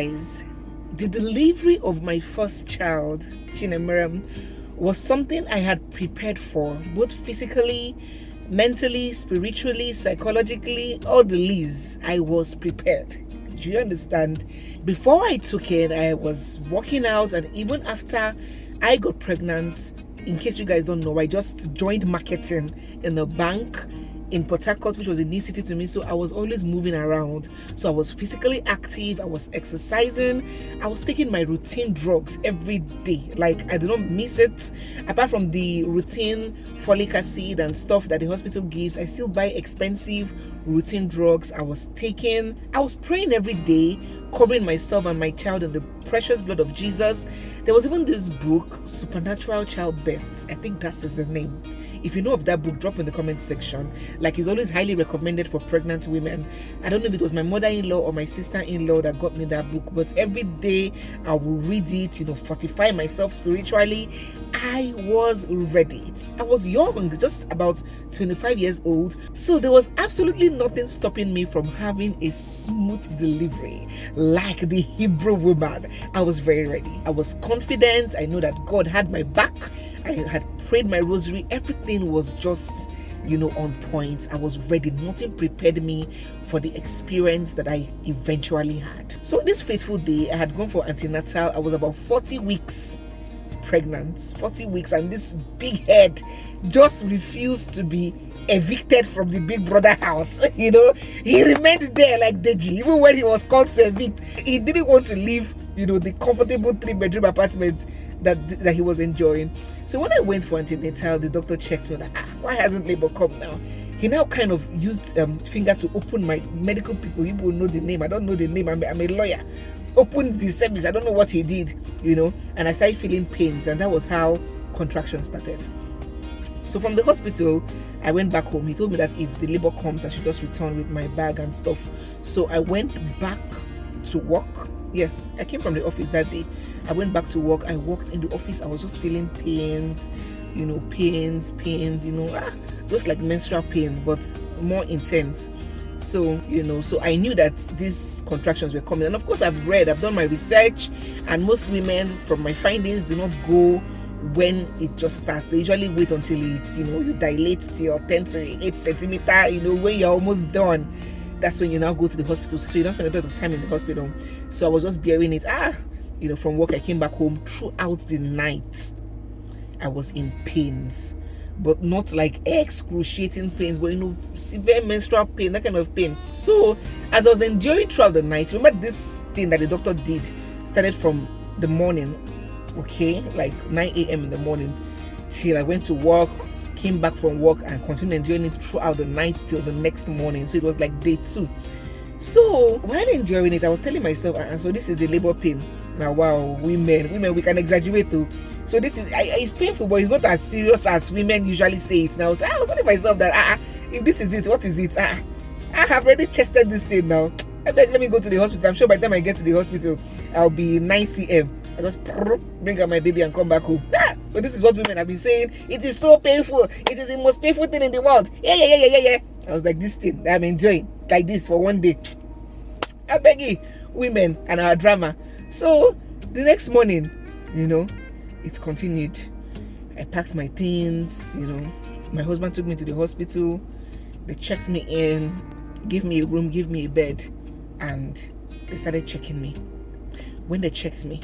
guys, the delivery of my first child, Chinemerem, was something I had prepared for, both physically, mentally, spiritually, psychologically, all the least. I was prepared. Do you understand? Before I took it, I was working out, and even after I got pregnant, in case you guys don't know, I just joined marketing in a bank in Port Harcourt, which was a new city to me, so I was always moving around. So I was physically active, I was exercising, I was taking my routine drugs every day. Like, I did not miss it. Apart from the routine folic acid and stuff that the hospital gives, I still buy expensive routine drugs. I was praying every day, covering myself and my child in the precious blood of Jesus. There was even this book, Supernatural Childbirth. I think that's the name. If you know of that book, drop in the comment section. Like, it's always highly recommended for pregnant women. I don't know if it was my mother-in-law or my sister-in-law that got me that book, but every day I will read it, fortify myself spiritually. I was ready. I was young, just about 25 years old, so there was absolutely nothing stopping me from having a smooth delivery like the Hebrew woman. I was very ready. I was confident. I know that God had my back. I had prayed my rosary. Everything was just, on point. I was ready. Nothing prepared me for the experience that I eventually had. So this fateful day, I had gone for antenatal. I was about 40 weeks pregnant, 40 weeks, and this big head just refused to be evicted from the big brother house. He remained there like Deji. Even when he was called to evict, he didn't want to leave the comfortable 3-bedroom apartment that he was enjoying. So when I went for antenatal, the doctor checked me like, why hasn't labor come now? He now kind of used finger to open my medical people. You will know the name. I don't know the name. I'm a lawyer. Opened the cervix. I don't know what he did, and I started feeling pains, and that was how contraction started. So from the hospital, I went back home. He told me that if the labor comes, I should just return with my bag and stuff. So I went back to work. Yes, I came from the office that day. I went back to work. I walked in the office. I was just feeling pains, just like menstrual pain, but more intense. So, so I knew that these contractions were coming. And of course, I've done my research, and most women, from my findings, do not go when it just starts. They usually wait until it's, you dilate to your 8 centimeter, when you're almost done. That's when you now go to the hospital. So you don't spend a lot of time in the hospital. So I was just bearing it. From work, I came back home. Throughout the night, I was in pains, but not like excruciating pains, but severe menstrual pain, that kind of pain. So as I was enduring throughout the night, remember this thing that the doctor did started from the morning, okay, like 9 a.m. in the morning till I went to work, came back from work, and continued enduring it throughout the night till the next morning. So it was like day 2. So while enduring it, I was telling myself, so this is the labor pain. Now, wow, women, we can exaggerate too. So this is, it's painful, but it's not as serious as women usually say it. Now, I was telling myself that, if this is it, what is it? I have already tested this thing now. Let me go to the hospital. I'm sure by the time I get to the hospital, I'll be 9 cm. I just bring out my baby and come back home. So this is what women have been saying. It is so painful. It is the most painful thing in the world. Yeah. I was like, this thing that I'm enjoying, it's like this for one day. I beg you, women and our drama. So the next morning, it continued. I packed my things, my husband took me to the hospital. They checked me in, gave me a room, gave me a bed, and they started checking me. When they checked me,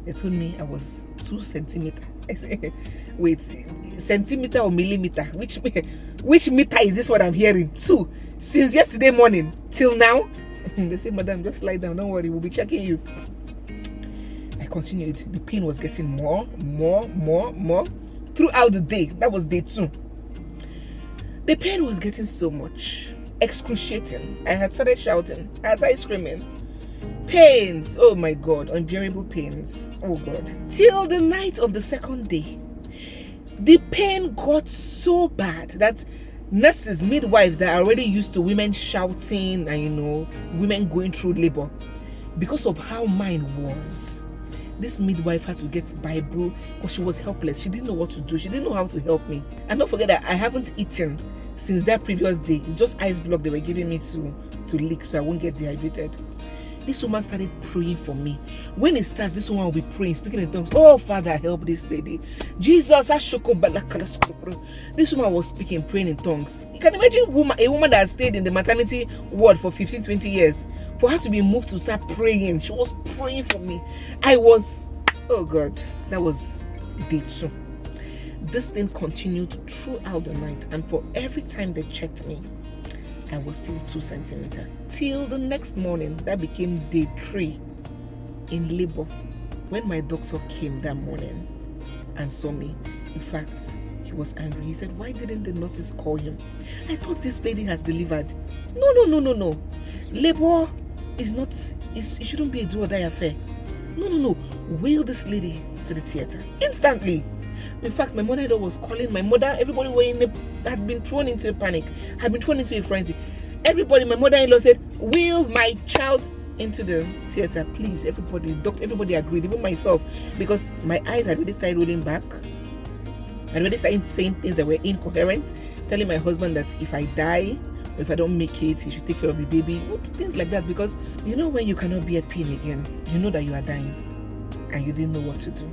they told me I was 2 centimeter. I said, wait, centimeter or millimeter? Which meter is this what I'm hearing? 2. Since yesterday morning till now? They said, madam, just lie down, don't worry, we'll be checking you. I continued. The pain was getting more throughout the day. That was day 2. The pain was getting so much, excruciating. I had started shouting. I had started screaming. Pains, oh my God, unbearable pains, oh God. Till the night of the 2nd day, the pain got so bad that nurses, midwives that are already used to women shouting and women going through labor, because of how mine was, this midwife had to get Bible because she was helpless. She didn't know what to do. She didn't know how to help me. And don't forget that I haven't eaten since that previous day. It's just ice block they were giving me to lick so I won't get dehydrated. This woman started praying for me. When it starts, this woman will be praying, speaking in tongues. Oh, Father, help this lady. Jesus, this woman was speaking, praying in tongues. You can imagine a woman that has stayed in the maternity ward for 15, 20 years. For her to be moved to start praying. She was praying for me. Oh God, that was day 2. This thing continued throughout the night. And for every time they checked me, I was still 2 centimeters. Till the next morning, that became day 3 in labor. When my doctor came that morning and saw me, in fact, he was angry. He said, why didn't the nurses call him? I thought this lady has delivered. No. Labor is not, it shouldn't be a do or die affair. No. Wheel this lady to the theater. Instantly. In fact, my mother-in-law was calling my mother. Everybody had been thrown into a panic, had been thrown into a frenzy. Everybody, my mother-in-law said, wheel my child into the theater, please. Everybody agreed, even myself, because my eyes had already started rolling back. I already started saying things that were incoherent, telling my husband that if I die, or if I don't make it, he should take care of the baby, things like that. Because you know when you cannot be a pain again, you know that you are dying, and you didn't know what to do.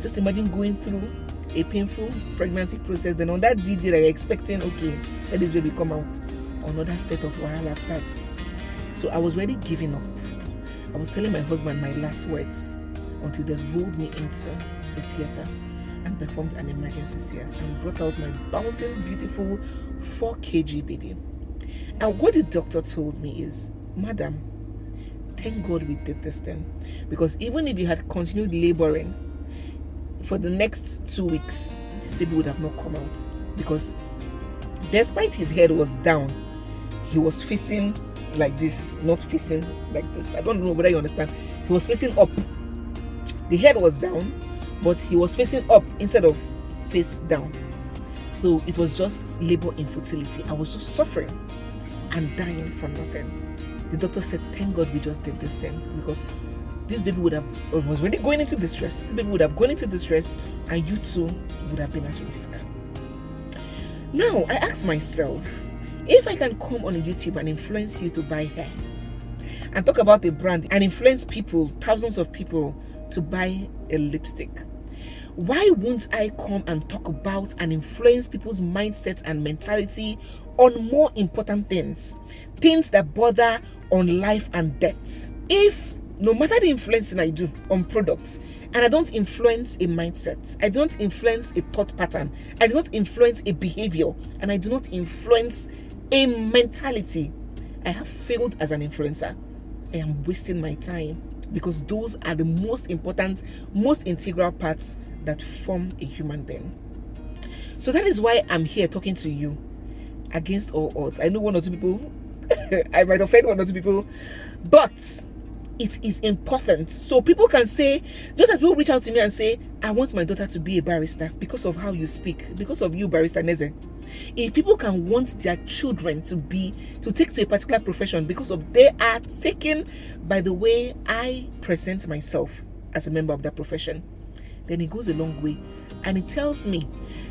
Just imagine going through a painful pregnancy process, then on that D-Day that you're expecting, okay, let this baby come out, another set of wahala starts. So I was already giving up. I was telling my husband my last words until they rolled me into the theater and performed an emergency CS and brought out my bouncing, beautiful 4 kg baby. And what the doctor told me is, madam, thank God we did this thing, because even if you had continued laboring for the next 2 weeks, this baby would have not come out, because despite his head was down, he was facing like this, not facing like this. I don't know whether you understand. He was facing up. The head was down, but he was facing up instead of face down. So it was just labor infertility. I was just suffering and dying for nothing. The doctor said, thank God we just did this thing, because this baby was already going into distress. This baby would have gone into distress, and you too would have been at risk. Now, I ask myself, if I can come on YouTube and influence you to buy hair, and talk about a brand, and influence people, thousands of people, to buy a lipstick, why won't I come and talk about and influence people's mindset and mentality on more important things that border on life and death? If no matter the influencing I do on products, and I don't influence a mindset, I don't influence a thought pattern, I do not influence a behavior, and I do not influence a mentality, I have failed as an influencer. I am wasting my time, because those are the most important, most integral parts that form a human being. So that is why I'm here talking to you against all odds. I know 1 or 2 people, I might offend 1 or 2 people, but it is important. So people can say, just as people reach out to me and say, I want my daughter to be a barrister because of how you speak, because of you, Barrister Neze. If people can want their children to take to a particular profession because of they are taken by the way I present myself as a member of that profession, then it goes a long way. And it tells me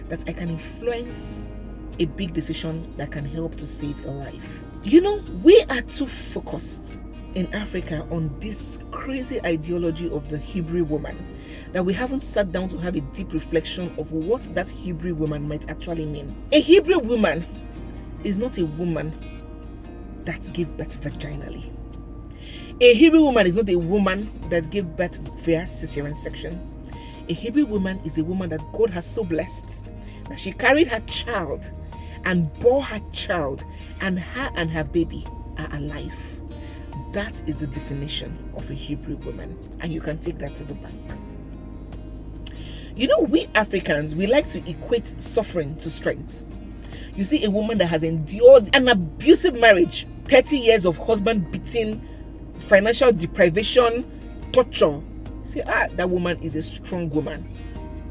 that I can influence a big decision that can help to save a life. You know, we are too focused in Africa on this crazy ideology of the Hebrew woman that we haven't sat down to have a deep reflection of what that Hebrew woman might actually mean. A Hebrew woman is not a woman that gave birth vaginally. A Hebrew woman is not a woman that gave birth via cesarean section. A Hebrew woman is a woman that God has so blessed that she carried her child and bore her child, and her and her baby are alive. That is the definition of a Hebrew woman, and you can take that to the bank. You know, we Africans, we like to equate suffering to strength. You see a woman that has endured an abusive marriage, 30 years of husband beating, financial deprivation, torture. Say, that woman is a strong woman.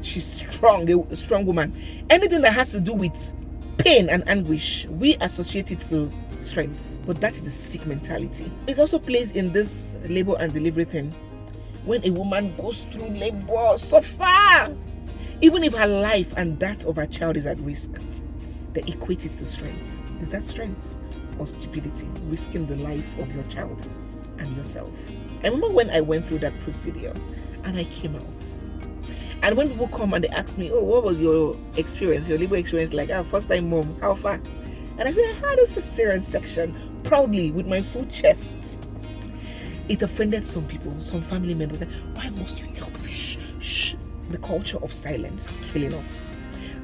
She's strong, a strong woman. Anything that has to do with pain and anguish, we associate it to strength. But that is a sick mentality. It also plays in this labor and delivery thing. When a woman goes through labor, suffer, even if her life and that of her child is at risk, they equate it to strength. Is that strength? or stupidity, risking the life of your child and yourself. I remember when I went through that procedure and I came out. And when people come and they ask me, oh, what was your experience, your labor experience like? First time mom, how far? And I said, I had a cesarean section, proudly, with my full chest. It offended some people, some family members. Like, why must you tell me? Shh, shh. The culture of silence killing us.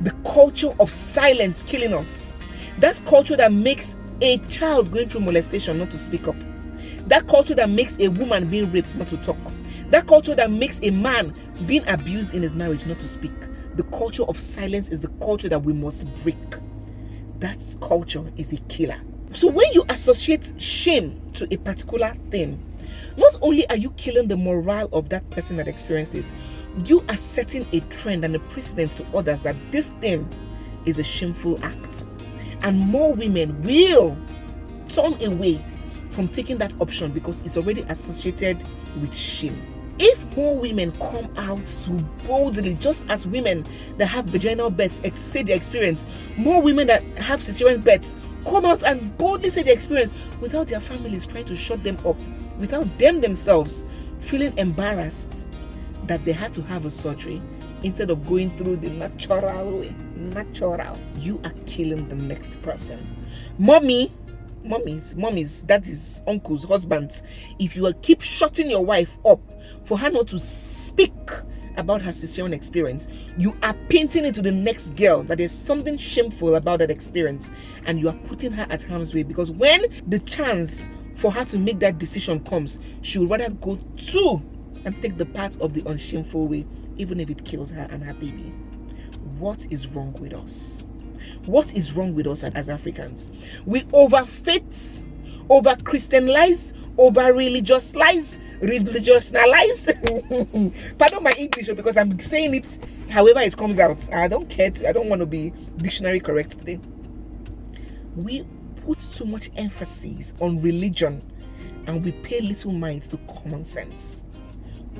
The culture of silence killing us. That culture that makes a child going through molestation not to speak up. That culture that makes a woman being raped not to talk. That culture that makes a man being abused in his marriage not to speak. The culture of silence is the culture that we must break. That culture is a killer. So when you associate shame to a particular thing, not only are you killing the morale of that person that experienced this, you are setting a trend and a precedent to others that this thing is a shameful act. And more women will turn away from taking that option because it's already associated with shame. If more women come out to boldly, just as women that have vaginal births say their experience, more women that have cesarean births come out and boldly say their experience without their families trying to shut them up, without them themselves feeling embarrassed that they had to have a surgery instead of going through the natural way. Natural. You are killing the next person. Mommies, that is uncles, husbands. If you will keep shutting your wife up for her not to speak about her cesarean experience, you are painting into the next girl that there's something shameful about that experience, and you are putting her at harm's way, because when the chance for her to make that decision comes, she would rather go to and take the path of the unshameful way, even if it kills her and her baby. What is wrong with us? What is wrong with us as Africans? We over-faith, over-Christianize, over-religiousize, pardon my English because I'm saying it however it comes out. I don't care. I don't want to be dictionary correct today. We put too much emphasis on religion and we pay little mind to common sense.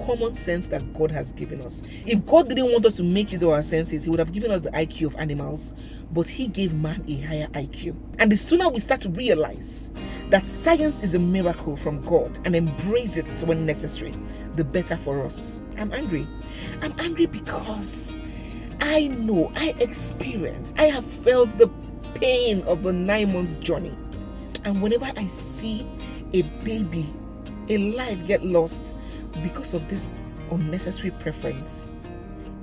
Common sense that God has given us. If God didn't want us to make use of our senses, he would have given us the IQ of animals, but he gave man a higher IQ. And the sooner we start to realize that science is a miracle from God and embrace it when necessary, the better for us. I'm angry. I'm angry because I know, I have felt the pain of the 9 months journey. And whenever I see a baby, a life get lost because of this unnecessary preference,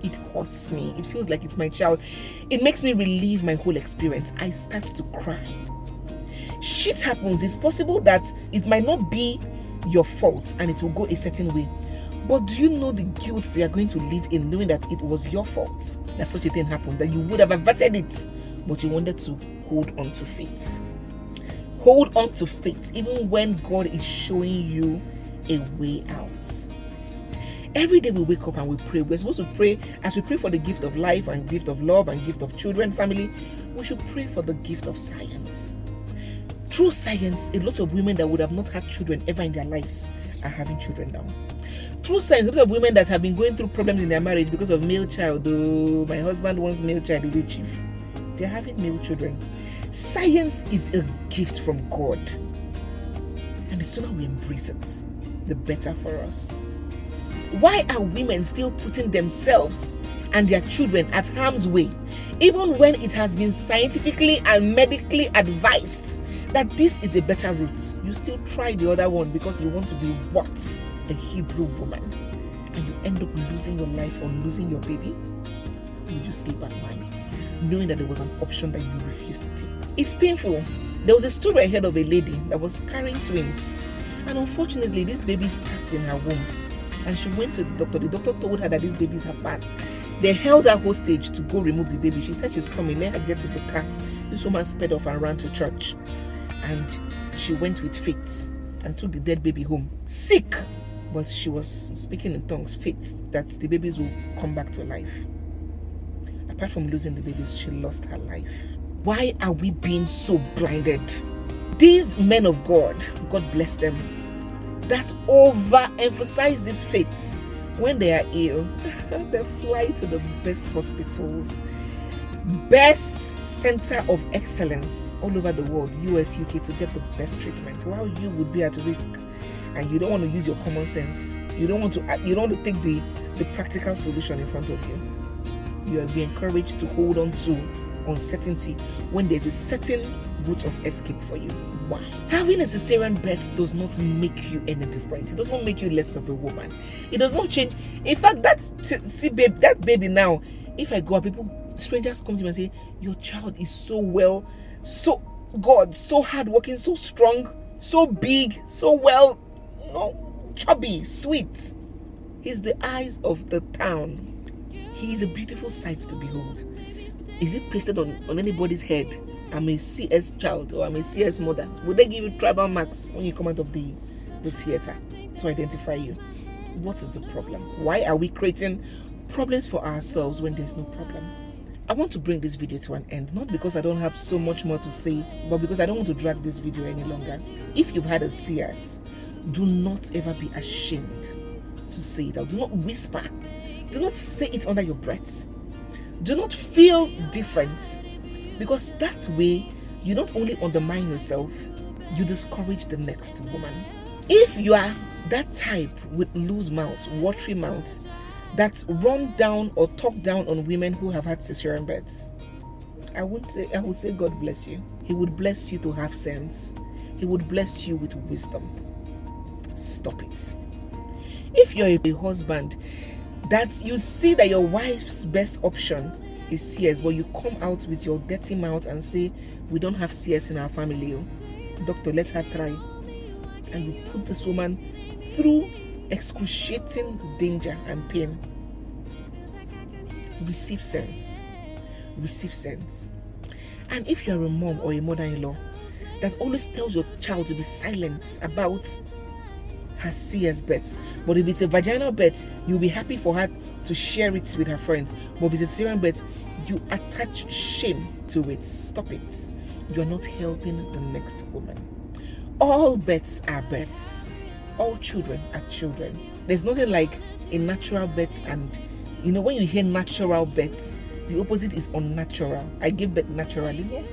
it hurts me. It feels like it's my child. It makes me relive my whole experience. I start to cry. Shit happens. It's possible that it might not be your fault and it will go a certain way, but do you know the guilt they are going to live in knowing that it was your fault that such a thing happened, that you would have averted it, but you wanted to hold on to faith. Hold on to faith even when God is showing you a way out. Every day we wake up and we pray. We're supposed to pray. As we pray for the gift of life and gift of love and gift of children, family, we should pray for the gift of science. Through science, a lot of women that would have not had children ever in their lives are having children now. Through science, a lot of women that have been going through problems in their marriage because of male child, oh, my husband wants male child, is a chief, they're having male children. Science is a gift from God, and the sooner we embrace it, the better for us. Why are women still putting themselves and their children at harm's way, even when it has been scientifically and medically advised that this is a better route? You still try the other one because you want to be what? A Hebrew woman. And you end up losing your life or losing your baby. How will you sleep at night knowing that there was an option that you refused to take? It's painful. There was a story I heard of a lady that was carrying twins, and unfortunately these babies passed in her womb, and she went to the doctor. The doctor told her that these babies have passed. They held her hostage to go remove the baby. She said she's coming, let her get to the car. This woman sped off and ran to church, and she went with faith and took the dead baby home, sick, but she was speaking in tongues, faith that the babies will come back to life. Apart from losing the babies, she lost her life. Why are we being so blinded? These men of God, God bless them, that overemphasize this faith, when they are ill, they fly to the best hospitals. best center of excellence all over the world, US, UK, to get the best treatment, while you would be at risk and you don't want to use your common sense. You don't want to take the practical solution in front of you. You are being encouraged to hold on to uncertainty when there's a certain route of escape for you. Why? Having a cesarean birth does not make you any different. It does not make you less of a woman. It does not change. In fact, that baby now, if I go up, strangers come to me and say, your child is so well, so hardworking, so strong, so big, so well, chubby, sweet. He's the eyes of the town. He is a beautiful sight to behold. Is it pasted on anybody's head? I'm a CS child or I'm a CS mother. Would they give you tribal marks when you come out of the theater to identify you? What is the problem? Why are we creating problems for ourselves when there's no problem? I want to bring this video to an end, not because I don't have so much more to say, but because I don't want to drag this video any longer. If you've had a CS, do not ever be ashamed to say it out. Do not whisper. Do not say it under your breath. Do not feel different, because that way you not only undermine yourself, you discourage the next woman. If you are that type with loose mouths, watery mouths, that run down or talk down on women who have had cesarean births, I would say God bless you. He would bless you to have sense. He would bless you with wisdom. Stop it. If you're a husband that you see that your wife's best option is CS, but you come out with your dirty mouth and say, we don't have CS in our family, doctor, let her try, and you put this woman through excruciating danger and pain, receive sense. And if you're a mom or a mother-in-law that always tells your child to be silent about her CS birth, but if it's a vaginal birth, you'll be happy for her to share it with her friends, but if it's a cesarean birth, you attach shame to it. Stop it. You're not helping the next woman. All births are births. All children are children. There's nothing like a natural birth, and when you hear natural birth, the opposite is unnatural. I gave birth naturally. No.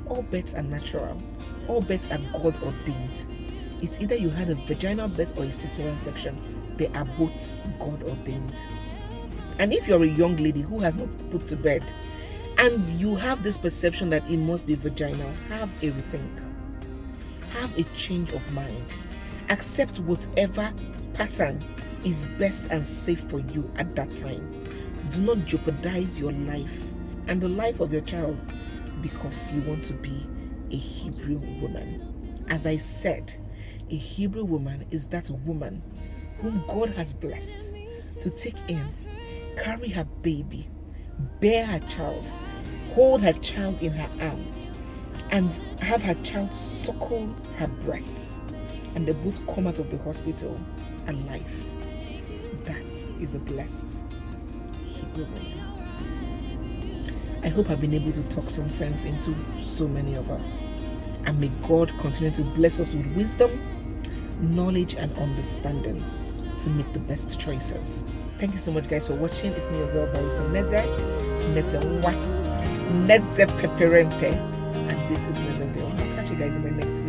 All births are natural. All births are God ordained. It's either you had a vaginal birth or a cesarean section. They are both God ordained. And if you're a young lady who has not put to bed and you have this perception that it must be vaginal, have a rethink. Have a change of mind. Accept whatever pattern is best and safe for you at that time. Do not jeopardize your life and the life of your child because you want to be a Hebrew woman. As I said, a Hebrew woman is that woman whom God has blessed to take in, carry her baby, bear her child, hold her child in her arms, and have her child suckle her breasts, and they both come out of the hospital alive. That is a blessed Hebrew woman. I hope I've been able to talk some sense into so many of us. And may God continue to bless us with wisdom, knowledge, and understanding to make the best choices. Thank you so much, guys, for watching. It's me, your girl, Barrister Neze Peperente, and this is Nezeville. I'll catch you guys in my next video.